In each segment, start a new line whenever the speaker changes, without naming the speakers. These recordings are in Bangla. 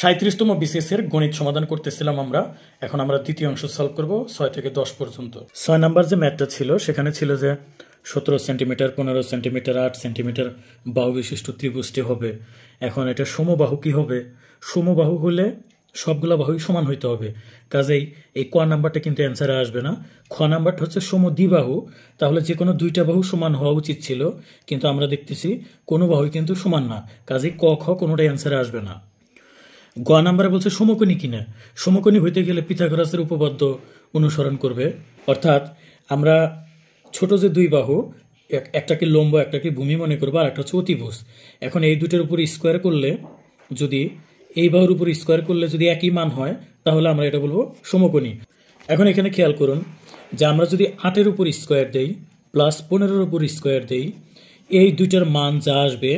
37তম বিসিএস এর গণিত সমাধান করতেছিলাম আমরা। এখন আমরা দ্বিতীয় অংশ সলভ করব 6 থেকে 10 পর্যন্ত। 6 নাম্বার যে ম্যাথটা ছিল সেখানে ছিল যে 17 সেন্টিমিটার 15 সেন্টিমিটার 8 সেন্টিমিটার বাহু বিশিষ্ট ত্রিভুজটি হবে। এখন এটা সমবাহু কি হবে? সমবাহু হলে সবগুলা বাহুই সমান হইতে হবে। কাজেই এই ক নাম্বারটা কিন্তু অ্যান্সারে আসবে না। খ নাম্বারটা হচ্ছে সমদ্বিবাহু, তাহলে যে কোনো দুইটা বাহু সমান হওয়া উচিত ছিল, কিন্তু আমরা দেখতেছি কোনো বাহুই কিন্তু সমান না। কাজেই ক খ কোনোটাই অ্যান্সারে আসবে না। গ নাম্বারে বলছে সমকোণী কিনা। সমকোণী হইতে গেলে পিথাগোরাসের উপপাদ্য অনুসরণ করবে। অর্থাৎ আমরা ছোট যে দুই বাহু, একটাকে লম্ব একটাকে ভূমি মনে করবো, আর একটা হচ্ছে অতিভুজ। এখন এই দুটোর উপর স্কোয়ার করলে, যদি এই বাহুর উপর স্কোয়ার করলে যদি একই মান হয়, তাহলে আমরা এটা বলবো সমকোণী। এখন এখানে খেয়াল করুন যে আমরা যদি 8-এর উপর স্কোয়ার দেই প্লাস 15-এর উপর স্কোয়ার দেই, এই দুইটার মান যা আসবে,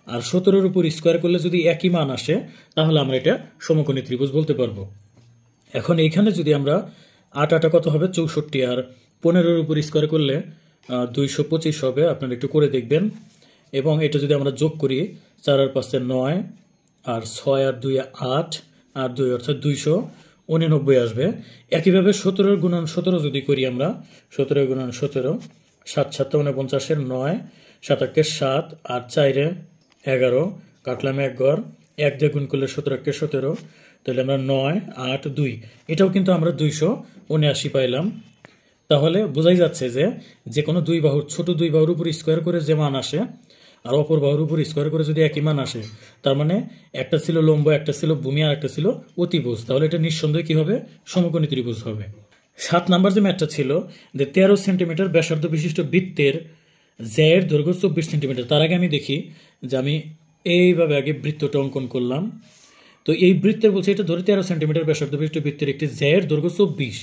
আর 17-এর উপর স্কোয়ার করলে যদি একই মান আসে, তাহলে আমরা এটা সমকোণী ত্রিভুজ বলতে পারবো। এখন এইখানে যদি আমরা 8 কত হবে 64, আর 15-এর উপর স্কোয়ার করলে 225 হবে। আপনারা একটু করে দেখবেন। এবং এটা যদি আমরা যোগ করি, 4 আর 5 9, আর 6 আর 2 8, আর 2 অর্থাৎ 289 আসবে। একইভাবে 17 গুণন 17 যদি করি আমরা, 17 গুণন 17, 7 7 49, 9 7 8 7, আর 4 11, কাটলাম 1 ঘর, 1 দিয়ে গুণ করলে 17 1 17, তাহলে আমরা 9 8 2, এটাও কিন্তু আমরা 279 পাইলাম। তাহলে বোঝাই যাচ্ছে যে কোনো দুই বাহুর, ছোট দুই বাহুর উপর স্কোয়ার করে যে মান আসে, আর অপর বাহুর উপর স্কোয়ার করে যদি একই মান আসে, তার মানে একটা ছিল লম্ব, একটা ছিল ভূমি, আর একটা ছিল অতিভুজ, তাহলে এটা নিঃসন্দেহে কি হবে? সমকোণী ত্রিভুজ হবে। 7 নাম্বার যে ম্যাথটা ছিল যে 13 সেন্টিমিটার ব্যাসার্ধ বিশিষ্ট বৃত্তের জ্যায়ের দৈর্ঘ্য 24 সেন্টিমিটার। তার আগে আমি দেখি যে আমি এইভাবে আগে বৃত্তটা অঙ্কন করলাম। তো এই বৃত্তের বলছে এটা ধরে 13 সেন্টিমিটার ব্যাসার্ধ বিশিষ্ট বৃত্তের একটি জ্যায়ের দৈর্ঘ্য 24।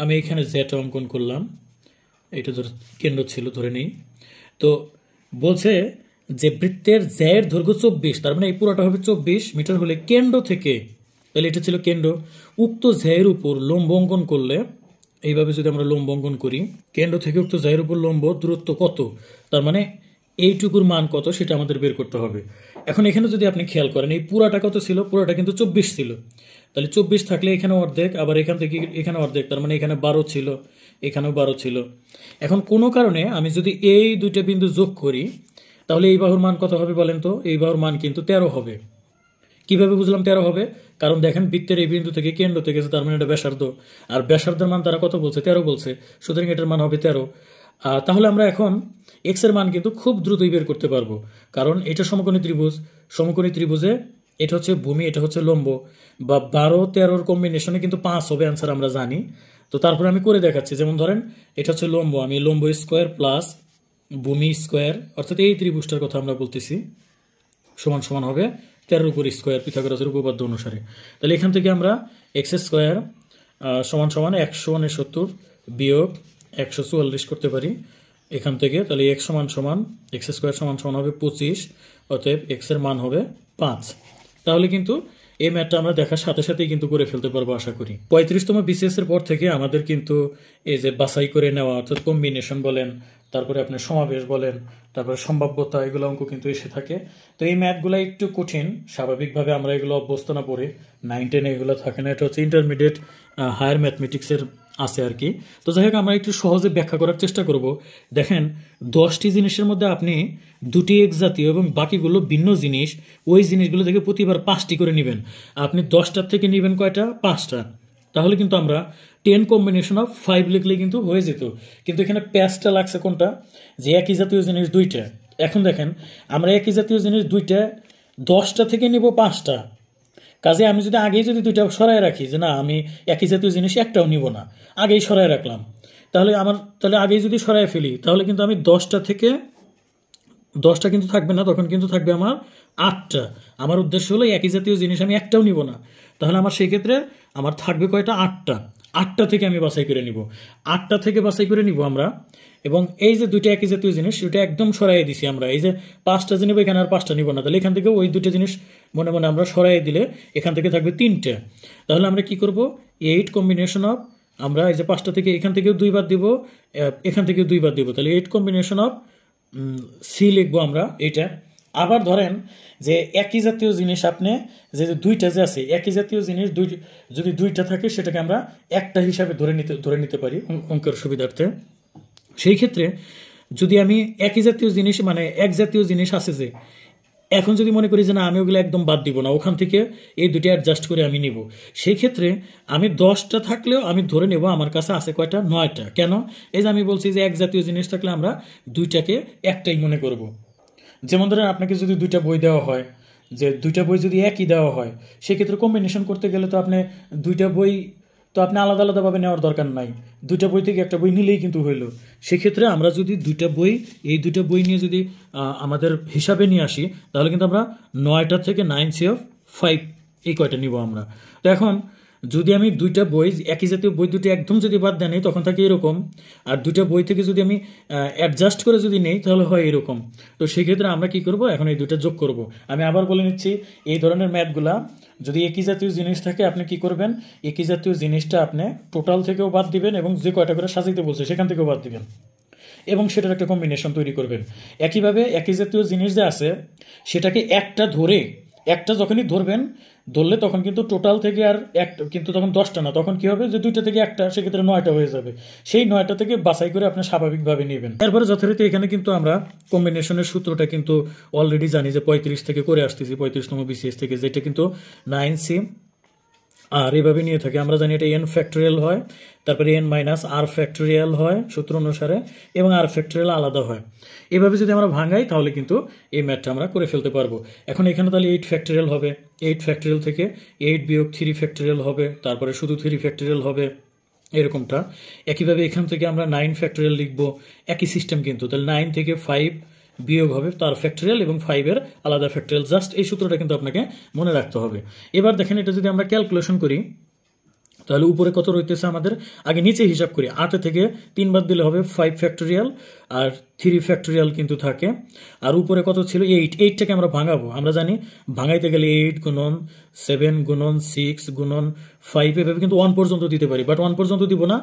আমি এখানে জ্যাটা অঙ্কন করলাম, এটা ধরে কেন্দ্র ছিল ধরে নেই। তো বলছে যে বৃত্তের জ্যায়ের দৈর্ঘ্য 24, তার মানে এই পুরোটা হবে 24 মিটার হলে কেন্দ্র থেকে, তাহলে এটা ছিল কেন্দ্র, উক্ত জ্যায়ের উপর লম্ব অঙ্কন করলে, এইভাবে যদি আমরা লম্ব অঙ্কন করি, কেন্দ্র থেকে উক্ত জ্যায়ের উপর লম্ব দূরত্ব কত, তার মানে এইটুকুর মান কত সেটা আমাদের বের করতে হবে। এখন এখানে যদি আপনি খেয়াল করেন, এই পুরাটা কত ছিল? পুরাটা কিন্তু 24 ছিল। তাহলে 24 থাকলে এখানে অর্ধেক, আবার এখান থেকে এখানে অর্ধেক, তার মানে এখানে 12 ছিল, এখানেও 12 ছিল। এখন কোনো কারণে আমি যদি এই দুইটা বিন্দু যোগ করি, তাহলে এই বাহুর মান কত হবে বলেন তো? এই বাহুর মান কিন্তু 13 হবে। কিভাবে বুঝলাম 13 হবে? কারণ দেখেন বৃত্তের এই বিন্দু থেকে কেন্দ্র থেকে, তার মানে এটা ব্যাসার্ধ, আর ব্যাসার্ধের মান তারা কত বলছে? 13 বলছে, সুতরাং এটার মান হবে 13। তাহলে আমরা এখন এক্স এর মান কিন্তু খুব দ্রুতই বের করতে পারবো, কারণ এটা সমকোণী ত্রিভুজ। সমকোণী ত্রিভুজে এটা হচ্ছে ভূমি, এটা হচ্ছে লম্ব, বা 12-13 কম্বিনেশনে কিন্তু 5 হবে অ্যান্সার, আমরা জানি। তো তারপরে আমি করে দেখাচ্ছি। যেমন ধরেন এটা হচ্ছে লম্ব, আমি লম্ব স্কোয়ার প্লাস ভূমি স্কোয়ার, অর্থাৎ এই ত্রিভুজটার কথা আমরা বলতেছি, সমান সমান হবে 13 উপর স্কোয়ার পিথাগোরাসের উপপাদ্য অনুসারে। তাহলে এখান থেকে আমরা এক্স স্কোয়ার সমান সমান 169 বিয়োগ 144 করতে পারি এখান থেকে। তাহলে এক্স সমান সমান এক্স স্কোয়ার সমান সমান হবে 25, অতএব এক্স এর মান হবে 5। তাহলে কিন্তু এই ম্যাথটা আমরা দেখার সাথে সাথেই কিন্তু করে ফেলতে পারবো আশা করি। 35তম বিসিএস এর পর থেকে আমাদের কিন্তু এই যে বাছাই করে নেওয়া, অর্থাৎ কম্বিনেশন বলেন, তারপরে আপনার সমাবেশ বলেন, তারপরে সম্ভাব্যতা, এগুলো অঙ্ক কিন্তু এসে থাকে। তো এই ম্যাথগুলো একটু কঠিন, স্বাভাবিকভাবে আমরা এগুলো অভ্যস্ত না পড়ে, 9-10 এগুলো থাকে না, এটা হচ্ছে ইন্টারমিডিয়েট হায়ার ম্যাথমেটিক্সের আছে আর কি। তো যাই হোক, আমরা একটু সহজে ব্যাখ্যা করার চেষ্টা করব। দেখেন 10টি জিনিসের মধ্যে আপনি 2টি এক জাতীয় এবং বাকিগুলো ভিন্ন জিনিস, ওই জিনিসগুলো থেকে প্রতিবার 5টি করে নেবেন। আপনি 10টার থেকে নেবেন কয়টা? 5টা। তাহলে কিন্তু আমরা 10 কম্বিনেশন অফ 5 লিখলে কিন্তু হয়ে যেত, কিন্তু এখানে প্যাচটা লাগছে কোনটা? যে একই জাতীয় জিনিস 2টা। এখন দেখেন আমরা একই জাতীয় জিনিস 2টা 10টা থেকে নিব 5টা। কাজে আমি যদি আগেই যদি 2টা সরায় রাখি, যে না আমি একই জাতীয় জিনিস একটাও নিব না, আগেই সরায় রাখলাম, তাহলে আগেই যদি সরায় ফেলি, তাহলে কিন্তু আমি 10টা থেকে 10টা কিন্তু থাকবে না, তখন কিন্তু থাকবে আমার 8টা। আমার উদ্দেশ্য হলো একই জাতীয় জিনিস আমি একটাও নিব না, তাহলে আমার সেই ক্ষেত্রে আমার থাকবে কয়টা? 8টা। 8টা থেকে আমি বাছাই করে নিব, 8টা থেকে বাছাই করে নিব আমরা। এবং এই যে 2টা একই জাতীয় জিনিস, সেটা একদম সরাই দিছি আমরা। এই যে 5টা যে নিব, এখানে আর 5টা নিব না, তাহলে এখান থেকে ওই 2টা জিনিস মনে মনে আমরা সরাই দিলে এখান থেকে থাকবে 3টে। তাহলে আমরা কি করব? 8 কম্বিনেশন অফ, আমরা এই যে 5টা থেকে এখান থেকেও 2 বার দিব, এখান থেকেও 2 বার দিব, তাহলে 8 কম্বিনেশন অফ সি লিখবো আমরা এটা। আবার ধরেন যে একই জাতীয় জিনিস আপনি যে দুইটা যে আছে একই জাতীয় জিনিস যদি দুইটা থাকে সেটাকে আমরা একটা হিসাবে ধরে নিতে পারি অঙ্কের সুবিধার্থে। সেই ক্ষেত্রে যদি আমি একই জাতীয় জিনিস মানে এক জাতীয় জিনিস আছে যে এখন যদি মনে করি যে না আমি ওগুলো একদম বাদ দিব না, ওখান থেকে এই দুটো অ্যাডজাস্ট করে আমি নিব, সেই ক্ষেত্রে আমি 10টা থাকলেও আমি ধরে নেব আমার কাছে আছে কয়টা, 9টা। কেন? এই যে আমি বলছি যে এক জাতীয় জিনিস থাকলে আমরা দুইটাকে একটাই মনে করব। যেমন ধরেন আপনাকে যদি দুইটা বই দেওয়া হয়, যে দুইটা বই যদি একই দেওয়া হয়, সেক্ষেত্রে কম্বিনেশন করতে গেলে তো আপনি দুইটা বই তো আপনি আলাদা আলাদাভাবে নেওয়ার দরকার নাই, দুইটা বই থেকে একটা বই নিলেই কিন্তু হইলো। সেক্ষেত্রে আমরা যদি দুইটা বই এই দুইটা বই নিয়ে যদি আমাদের হিসাবে নিয়ে আসি, তাহলে কিন্তু আমরা 9টা থেকে 9C5 এই কয়টা নিব আমরা। তো এখন যদি আমি দুইটা বই একই জাতীয় বই দুটো একদম যদি বাদ দেয় তখন থাকে এরকম, আর দুইটা বই থেকে যদি আমি অ্যাডজাস্ট করে যদি নেই তাহলে হয় এরকম। তো সেক্ষেত্রে আমরা কি করব, এখন এই দুটো যোগ করব। আমি আবার বলে নিচ্ছি, এই ধরনের ম্যাথগুলা যদি একই জাতীয় জিনিস থাকে আপনি কি করবেন, একই জাতীয় জিনিসটা আপনি টোটাল থেকেও বাদ দিবেন এবং যে কয়টা করে সাজাইতে বলছে সেখান থেকেও বাদ দিবেন এবং সেটার একটা কম্বিনেশন তৈরি করবেন। একইভাবে একই জাতীয় জিনিস যে আছে সেটাকে একটা যখনই ধরলে তখন কিন্তু টোটাল থেকে আর একটা কিন্তু তখন 10টা না, তখন কি হবে যে দুইটা থেকে একটা, সেক্ষেত্রে 9টা হয়ে যাবে। সেই 9টা থেকে বাছাই করে আপনি স্বাভাবিকভাবে নেবেন। এরপরে যথারীতি এখানে কিন্তু আমরা কম্বিনেশনের সূত্রটা কিন্তু অলরেডি জানি যে 35 থেকে করে আসতেছি, 35তম BCS থেকে, যেটা কিন্তু 9C আর এভাবে নিয়ে থাকে। আমরা জানি এটা n ফ্যাক্টোরিয়াল হয়, তারপরে n মাইনাস r ফ্যাক্টোরিয়াল হয় সূত্র অনুসারে, এবং r ফ্যাক্টোরিয়াল আলাদা হয়। এভাবে যদি আমরা ভাঙাই তাহলে কিন্তু এই ম্যাথটা আমরা করে ফেলতে পারবো। এখন এখানে তাহলে 8 ফ্যাক্টোরিয়াল হবে, 8 ফ্যাক্টোরিয়াল থেকে 8 বিয়োগ 3 ফ্যাক্টোরিয়াল হবে, তারপরে শুধু 3 ফ্যাক্টোরিয়াল হবে, এরকমটা। একইভাবে এখান থেকে আমরা 9 ফ্যাক্টোরিয়াল লিখবো, একই সিস্টেম কিন্তু। তাহলে 9 থেকে 5 বিয়োগ হবে তার ফ্যাক্টোরিয়াল এবং 5-এর আলাদা ফ্যাক্টোরিয়াল। জাস্ট এই সূত্রটা কিন্তু আপনাকে মনে রাখতে হবে। এবার দেখেন এটা যদি আমরা ক্যালকুলেশন করি তাহলে উপরে কত রইতেছে আমাদের, আগে নিচে হিসাব করি। 8 থেকে 3 বাদ দিলে হবে 5 ফ্যাক্টোরিয়াল আর 3 ফ্যাক্টোরিয়াল কিন্তু থাকে, আর উপরে কত ছিল 8। 8টাকে আমরা ভাঙাবো, আমরা জানি ভাঙাইতে গেলে 8 গুণন 7 গুণন 6 গুণন 5 এভাবে কিন্তু 1 পর্যন্ত দিতে পারি, বাট 1 পর্যন্ত দিব না,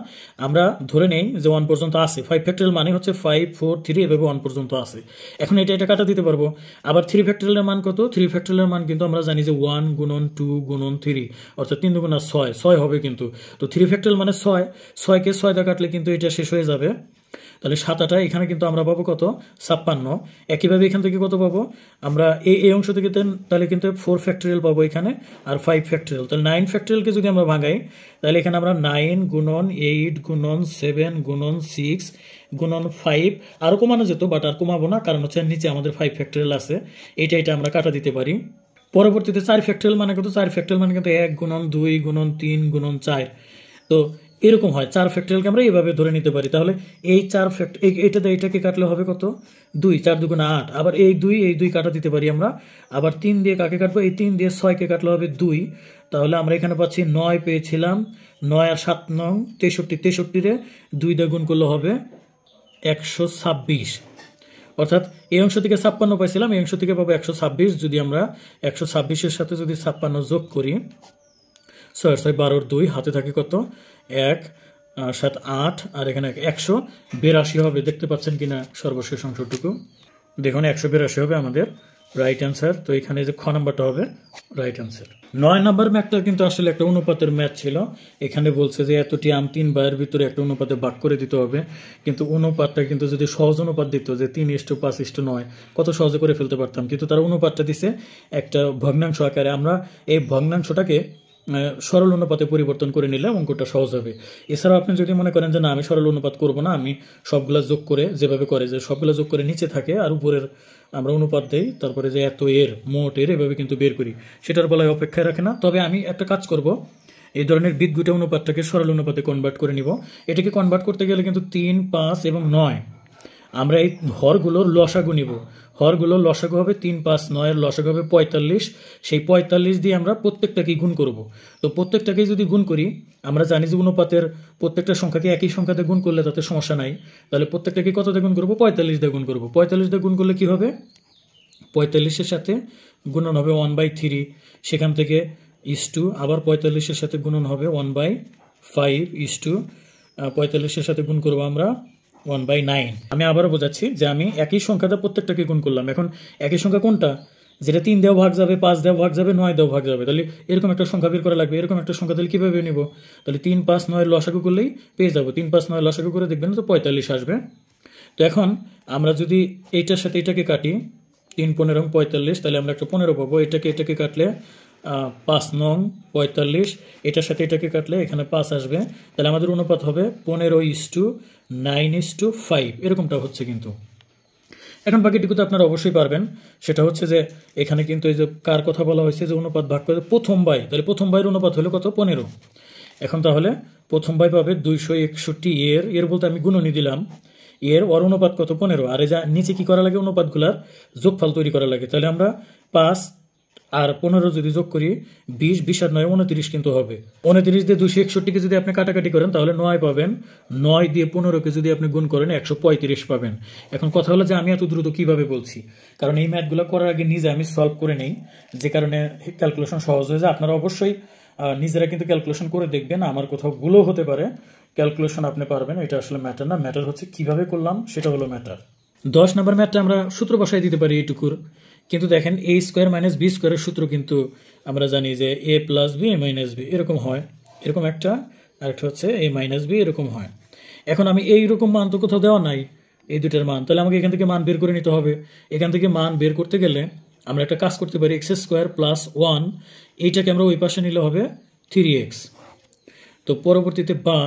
আমরা ধরে নেই যে 1 পর্যন্ত আছে। 5 ফ্যাক্টোরিয়াল মানে হচ্ছে 5 4 3 এভাবে 1 পর্যন্ত আছে। এখন এটা কাটা দিতে পারবো। আবার 3 ফ্যাক্টোরিয়ালের মান কত, 3 ফ্যাক্টোরিয়ালের মান কিন্তু আমরা জানি যে 1 গুণন 2 গুণন 3, অর্থাৎ 3 দুগুণা 6 হবে কিন্তু। তো 3 ফ্যাক্টোরিয়াল মানে 6কে 6 দিয়ে কাটলে কিন্তু এটা শেষ হয়ে যাবে। তাহলে 7 এখানে কিন্তু আমরা পাবো কত, 56। একইভাবে এখান থেকে কত পাবো আমরা, এই অংশ থেকে তাহলে কিন্তু 4 ফ্যাক্টোরিয়াল পাবো এখানে, আর 5 ফ্যাক্টোরিয়াল। তাহলে 9 ফ্যাক্টোরিয়ালকে যদি আমরা ভাঙাই তাহলে এখানে আমরা 9 গুণন 8 গুণন 7 গুণন 6 গুণন 5 আরও কমানো যেত, বাট আর কমাবো না, কারণ হচ্ছে নিচে আমাদের 5 ফ্যাক্টোরিয়াল আছে। এটা আমরা কাটা দিতে পারি। পরবর্তীতে 4 ফ্যাক্টোরিয়াল মানে কত, 4 ফ্যাক্টোরিয়াল মানে কিন্তু 1 গুণন 2 গুণন 3 গুণন 4। তো এরকম হয়। 4 ফ্যাক্টোরিয়ালকে আমরা এইভাবে ধরে নিতে পারি। তাহলে এই 4 এটাকে কাটলে হবে কত, 2, 4 দুগুণা 8। আবার এই 2 কাটা দিতে পারি আমরা। আবার 3 দিয়ে কাকে কাটবো, এই 3 দিয়ে 6কে কাটলে হবে 2। তাহলে আমরা এখানে পাচ্ছি 9 পেয়েছিলাম, 9 আর 7 9 63, 63-রে 2 দিয়ে গুণ করলে হবে 126। অর্থাৎ এই অংশ থেকে 56 পাইছিলাম, এই অংশ থেকে পাবো 126। যদি আমরা 126-এর সাথে যদি 56 যোগ করি, 6 6 12 2, হাতে থাকে কত, 1 7 8, আর এখানে 182 হবে। দেখতে পাচ্ছেন কিনা সর্বশেষ অংশটুকু, দেখুন 182 হবে আমাদের রাইট অ্যান্সার। তো এখানে যে খ নাম্বারটা হবে রাইট অ্যান্সার। 9 নাম্বার ম্যাথটা কিন্তু আসলে একটা অনুপাতের ম্যাথ ছিল। এখানে বলছে যে এতটি আম 3 বারের ভিতরে একটা অনুপাতে ভাগ করে দিতে হবে, কিন্তু অনুপাতটা কিন্তু যদি সহজ অনুপাত দিত যে 3:5:9 কত সহজে করে ফেলতে পারতাম, কিন্তু তারা অনুপাতটা দিছে একটা ভগ্নাংশ আকারে। আমরা এই ভগ্নাংশটাকে সরল অনুপাতে পরিবর্তন করে নিলে অঙ্কটা সহজ হবে। এছাড়াও আপনি যদি মনে করেন যে না আমি সরল অনুপাত করব না, আমি সবগুলা যোগ করে যেভাবে করে যে সবগুলা যোগ করে নিচে থাকে আর উপরের আমরা অনুপাত দেই, তারপরে যে এত এর মোট এর এভাবে কিন্তু বের করি, সেটার বলায় অপেক্ষায় রাখে না। তবে আমি একটা কাজ করব, এই ধরনের বীজগণিত অনুপাতটাকে সরল অনুপাতে কনভার্ট করে নিব। এটাকে কনভার্ট করতে গেলে কিন্তু 3 5 এবং 9 আমরা এই হরগুলোর লসাগু নিব। হরগুলোর লসাগু হবে 3 5 9, এর লসাগু হবে 45। সেই 45 দিয়ে আমরা প্রত্যেকটাকেই গুণ করব। তো প্রত্যেকটাকেই যদি গুণ করি, আমরা জানি যে অনুপাতের প্রত্যেকটা সংখ্যাকে একই সংখ্যাতে গুণ করলে তাতে সমস্যা নাই। তাহলে প্রত্যেকটাকে কত দিয়ে গুণ করব, 45 দিয়ে গুণ করব। 45 দিয়ে গুণ করলে কি হবে, 45-এর সাথে গুণন হবে 1/3, সেখান থেকে ইস টু, আবার 45-এর সাথে গুণন হবে 1/5 ইস টু, 45-এর সাথে গুণ করবো আমরা 1/9। আমি আবারও বোঝাচ্ছি যে আমি একই সংখ্যাতে প্রত্যেকটাকে গুণ করলাম। এখন একই সংখ্যা কোনটা, যেটা 3 দেওয়া ভাগ যাবে, 5 দেওয়া ভাগ যাবে, 9 দেওয়া ভাগ যাবে, তাহলে এরকম একটা সংখ্যা বের করা লাগবে। এরকম একটা সংখ্যা তাহলে কীভাবে নিব, তাহলে 3, 5, 9 লসাগু করলেই পেয়ে যাবো। 3, 5, 9 লসাগু করে দেখবেন তো 45 আসবে। তো এখন আমরা যদি এইটার সাথে এটাকে কাটি, 3, 15, 45, তাহলে আমরা একটা 15 পাবো। এটাকে কাটলে 5 নং 45, এটার সাথে এটাকে কাটলে এখানে 5 আসবে। তাহলে আমাদের অনুপাত হবে 15:9:5, এরকমটা হচ্ছে কিন্তু। এখন বাকিটুকু তো আপনারা অবশ্যই পারবেন, সেটা হচ্ছে যে এখানে কিন্তু এই যে কার কথা বলা হয়েছে যে অনুপাত ভাগ করে প্রথম বাই, তাহলে প্রথম বাইয়ের অনুপাত হলো কত, 15। এখন তাহলে প্রথম বাই পাবে 261 এর বলতে আমি গুণনী দিলাম, এর ওর অনুপাত কত, 15। আর এই যা নিচে কি করা লাগে, অনুপাতগুলার যোগফল তৈরি করা লাগে। তাহলে আমরা 5 আর 15 যদি যোগ করি 20, 20 আর 9 29 কিন্তু হবে। 29 দিয়ে 261কে যদি আপনি কাটাকাটি করেন তাহলে 9 পাবেন। 9 দিয়ে 15কে যদি আপনি গুণ করেন 135 পাবেন। এখন কথা হলো যে আমি এত দ্রুত কিভাবে বলছি, কারণ এই ম্যাথগুলো করার আগে নিজে আমি সলভ করে নেই, যে কারণে ক্যালকুলেশন সহজ হয়ে যায়। আপনারা অবশ্যই নিজেরা কিন্তু ক্যালকুলেশন করে দেখবেন, আমার কোথাও ভুলও হতে পারে, ক্যালকুলেশন আপনি পারবেন, এটা আসলে ম্যাটার না, ম্যাটার হচ্ছে কিভাবে করলাম সেটা হলো ম্যাটার। 10 নম্বর ম্যাথটা আমরা সূত্র বসাই দিতে পারি এইটুকুর, কিন্তু দেখেন a² - b² এর সূত্র কিন্তু আমরা জানি যে a + b a - b এরকম হয়, এরকম একটা, আরেকটা হচ্ছে a - b এরকম হয়। এখন আমি এইরকম মান তো কোথাও দেওয়া নাই এই দুটার মান, তাহলে আমাকে এখান থেকে মান বের করে নিতে হবে। এখান থেকে মান বের করতে গেলে আমরা একটা কাজ করতে পারি, x² + 1, এইটাকে আমরা ওই পাশে নিলে হবে 3x। তো পরবর্তীতে বা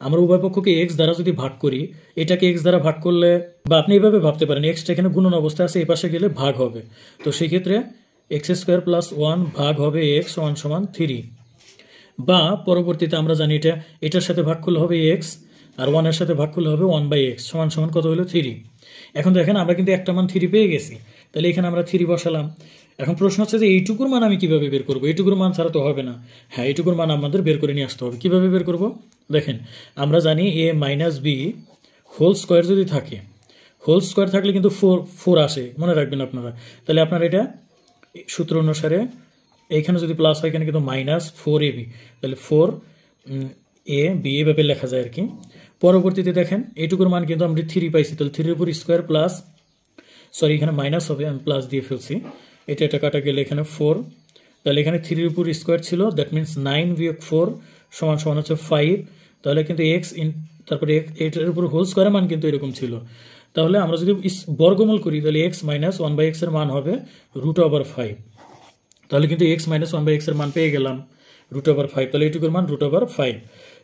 আমরা উভয় পক্ষকে x দ্বারা যদি ভাগ করি, এটাকে x দ্বারা ভাগ করলে, বা আপনি এইভাবে ভাবতে পারেন, এক্সটা এখানে গুণন অবস্থা আছে, এই পাশে গেলে ভাগ হবে। তো সেই ক্ষেত্রে x² + 1 ভাগ হবে x = 3। বা পরবর্তীতে আমরা জানি এটার সাথে ভাগ করলে হবে x, আর 1 এর সাথে ভাগ করলে হবে 1/x = কত হলো, 3। এখন দেখেন আমরা কিন্তু একটা মান 3 পেয়ে গেছি, তাহলে এখানে আমরা 3 বসালাম। এখন প্রশ্ন হচ্ছে যে এইটুকুর মান আমি কিভাবে বের করবো, এইটুকুর মান ছাড়া তো হবে না। হ্যাঁ, এইটুকুর মান আমাদের বের করে নিয়ে আসতে হবে। কিভাবে বের করব, দেখেন আমরা জানি a - b হোল স্কোয়ার যদি থাকে, হোল স্কোয়ার থাকলে কিন্তু 4 আসে, মনে রাখবেন আপনারা। তাহলে আপনার এটা সূত্র অনুসারে এইখানে যদি প্লাস হয়, এখানে কিন্তু -4ab, তাহলে 4ab এভাবে লেখা যায় আর কি। পরবর্তীতে দেখেন এইটুকুর মান কিন্তু আমরা 3 পাইছি, তাহলে 3 এর উপর স্কোয়ার প্লাস, সরি এখানে মাইনাস হবে, আমি প্লাস দিয়ে ফেলছি, এটা কাটা গেলে এখানে 4, তাহলে এখানে 3 এর উপর স্কোয়ার ছিল, দ্যাট মিনস 9 - 4 = হচ্ছে 5। তাহলে কিন্তু x তারপরে এটার উপর হোল স্কোয়ারের মান কিন্তু এরকম ছিল। তাহলে আমরা যদি বর্গমূল করি তাহলে x - 1/x এর মান হবে √5। তাহলে কিন্তু x - 1/x এর মান পেয়ে গেলাম √5, তাহলে এইটুকুর মান √5।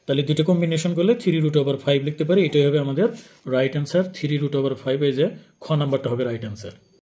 তাহলে দুটো কম্বিনেশন করলে 3√5 লিখতে পারি। এটাই হবে আমাদের রাইট অ্যান্সার, 3√5। এই যে খ নাম্বারটা হবে রাইট অ্যান্সার।